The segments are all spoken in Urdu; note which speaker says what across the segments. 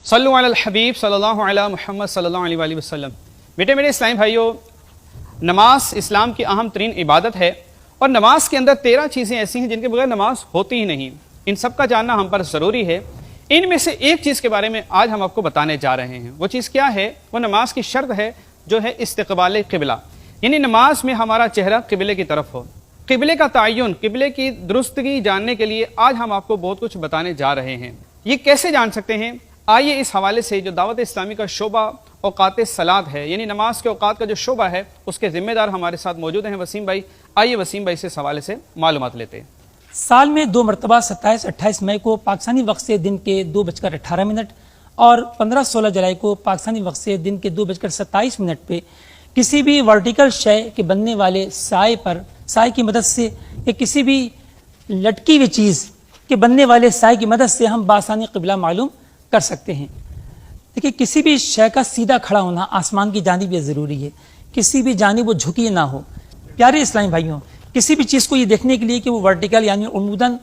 Speaker 1: صلو علی الحبیب صلی اللہ علیہ محمد صلی اللہ علیہ وآلہ وسلم۔ بیٹے میرے اسلامی بھائیوں، نماز اسلام کی اہم ترین عبادت ہے اور نماز کے اندر 13 چیزیں ایسی ہیں جن کے بغیر نماز ہوتی ہی نہیں۔ ان سب کا جاننا ہم پر ضروری ہے۔ ان میں سے ایک چیز کے بارے میں آج ہم آپ کو بتانے جا رہے ہیں۔ وہ چیز کیا ہے؟ وہ نماز کی شرط ہے جو ہے استقبال قبلہ، یعنی نماز میں ہمارا چہرہ قبلے کی طرف ہو۔ قبلے کا تعین، قبلے کی درستگی جاننے کے لیے آج ہم آپ کو بہت کچھ بتانے جا رہے ہیں۔ یہ کیسے جان سکتے ہیں؟ آئیے اس حوالے سے جو دعوت اسلامی کا شعبہ اوقات صلاۃ ہے، یعنی نماز کے اوقات کا جو شعبہ ہے، اس کے ذمہ دار ہمارے ساتھ موجود ہیں وسیم بھائی۔ آئیے وسیم بھائی سے اس حوالے سے معلومات لیتے ہیں۔
Speaker 2: سال میں 2 مرتبہ 27-28 مئی کو پاکستانی وقت سے دن کے 2:18 اور 15-16 جولائی کو پاکستانی وقت سے دن کے 2:27 پہ کسی بھی ورٹیکل شے کے بننے والے سائے کی مدد سے یا کسی بھی لٹکی ہوئی چیز کے بننے والے سائے کی مدد سے ہم بآسانی قبلہ معلوم کر سکتے ہیں۔ دیکھیے، کسی بھی شے کا سیدھا کھڑا ہونا آسمان کی جانب یہ ضروری ہے، کسی بھی جانب وہ جھکی نہ ہو۔ پیارے اسلامی بھائیوں، کسی بھی چیز کو یہ دیکھنے کے لیے کہ وہ ورٹیکل یعنی عموداً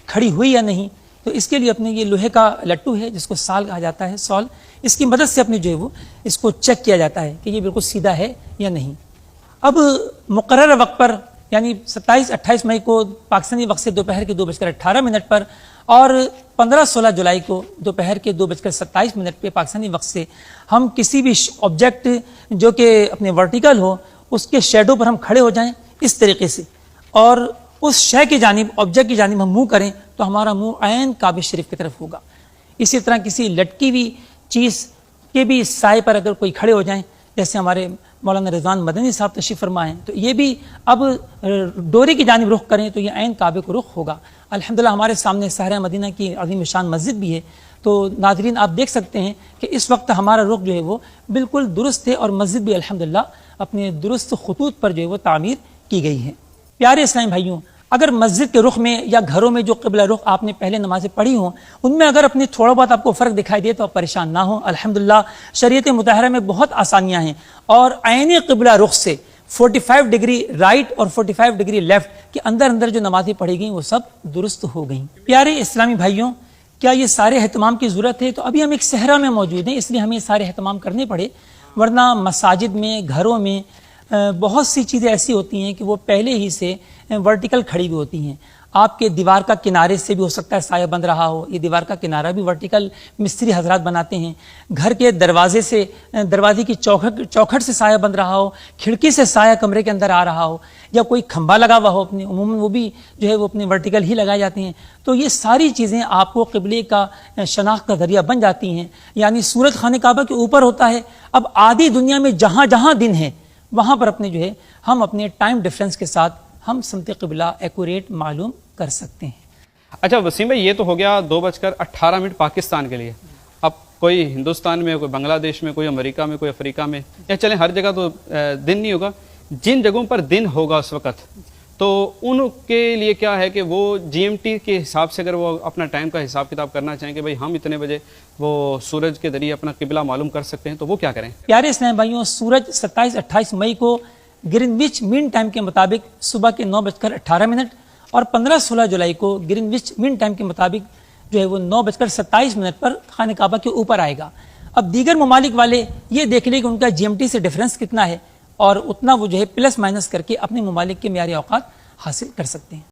Speaker 2: کھڑی ہوئی یا نہیں، تو اس کے لیے اپنے یہ لوہے کا لٹو ہے جس کو سال کہا جاتا ہے، سال، اس کی مدد سے اپنے جو ہے وہ اس کو چیک کیا جاتا ہے کہ یہ بالکل سیدھا ہے یا نہیں۔ اب مقررہ وقت پر یعنی 27-28 مئی کو پاکستانی وقت سے دوپہر کے 2:18 پر اور 15-16 جولائی کو دوپہر کے 2:27 پہ پاکستانی وقت سے ہم کسی بھی آبجیکٹ جو کہ اپنے ورٹیکل ہو اس کے شیڈو پر ہم کھڑے ہو جائیں اس طریقے سے، اور اس شے کی جانب، آبجیکٹ کی جانب ہم منہ کریں تو ہمارا منہ عین کعبہ شریف کی طرف ہوگا۔ اسی طرح کسی لٹکی ہوئی چیز کے بھی سائے پر اگر کوئی کھڑے ہو جائیں، جیسے ہمارے مولانا رضوان مدنی صاحب تشریف فرما ہیں، تو یہ بھی اب ڈوری کی جانب رخ کریں تو یہ عین کعبے کو رخ ہوگا۔ الحمدللہ ہمارے سامنے سہرہ مدینہ کی عظیم شان مسجد بھی ہے، تو ناظرین آپ دیکھ سکتے ہیں کہ اس وقت ہمارا رخ جو ہے وہ بالکل درست ہے اور مسجد بھی الحمدللہ اپنے درست خطوط پر جو ہے وہ تعمیر کی گئی ہے۔ پیارے اسلامی بھائیوں، اگر مسجد کے رخ میں یا گھروں میں جو قبلہ رخ آپ نے پہلے نمازیں پڑھی ہوں ان میں اگر اپنے تھوڑا بہت آپ کو فرق دکھائی دے تو آپ پریشان نہ ہوں۔ الحمدللہ شریعت مطہرہ میں بہت آسانیاں ہیں اور عین قبلہ رخ سے 45 ڈگری رائٹ اور 45 ڈگری لیفٹ کے اندر جو نمازیں پڑھی گئیں وہ سب درست ہو گئیں۔ پیارے اسلامی بھائیوں، کیا یہ سارے اہتمام کی ضرورت ہے؟ تو ابھی ہم ایک صحرا میں موجود ہیں، اس لیے ہمیں یہ سارے اہتمام کرنے پڑے، ورنہ مساجد میں، گھروں میں بہت سی چیزیں ایسی ہوتی ہیں کہ وہ پہلے ہی سے ورٹیکل کھڑی ہوئی ہوتی ہیں۔ آپ کے دیوار کا کنارے سے بھی ہو سکتا ہے سایہ بن رہا ہو، یہ دیوار کا کنارہ بھی ورٹیکل مستری حضرات بناتے ہیں۔ گھر کے دروازے سے، دروازے کی چوکھٹ سے سایہ بن رہا ہو، کھڑکی سے سایہ کمرے کے اندر آ رہا ہو، یا کوئی کھمبا لگا ہوا ہو، اپنے عموماً وہ بھی جو ہے وہ اپنے ورٹیکل ہی لگائے جاتے ہیں، تو یہ ساری چیزیں آپ کو قبلے کا شناخت کا ذریعہ بن جاتی ہیں۔ یعنی سورج خانہ کعبہ کے اوپر ہوتا ہے، اب آدھی دنیا میں جہاں جہاں دن ہے وہاں پر اپنے جو ہے ہم اپنے ٹائم ڈیفرنس کے ساتھ ہم سمت قبلہ ایکوریٹ معلوم کر سکتے ہیں۔
Speaker 1: اچھا وسیم بھائی، یہ تو ہو گیا 2:18 پاکستان کے لیے۔ اب کوئی ہندوستان میں، کوئی بنگلہ دیش میں، کوئی امریکہ میں، کوئی افریقہ میں، یا چلیں ہر جگہ تو دن نہیں ہوگا، جن جگہوں پر دن ہوگا اس وقت، تو ان کے لیے کیا ہے کہ وہ GMT کے حساب سے اگر وہ اپنا ٹائم کا حساب کتاب کرنا چاہیں کہ بھائی ہم اتنے بجے وہ سورج کے ذریعے اپنا قبلہ معلوم کر سکتے ہیں، تو وہ کیا کریں؟
Speaker 2: پیارے اسلامی بھائیوں، سورج 27-28 مئی کو گرینوچ مین ٹائم کے مطابق صبح کے 9:18 اور 15-16 جولائی کو گرینوچ مین ٹائم کے مطابق جو ہے وہ 9:27 پر خانہ کعبہ کے اوپر آئے گا۔ اب دیگر ممالک والے یہ دیکھ لیں کہ ان کا GMT سے ڈفرینس کتنا ہے، اور اتنا وہ جو ہے پلس مائنس کر کے اپنے ممالک کے معیاری اوقات حاصل کر سکتے ہیں۔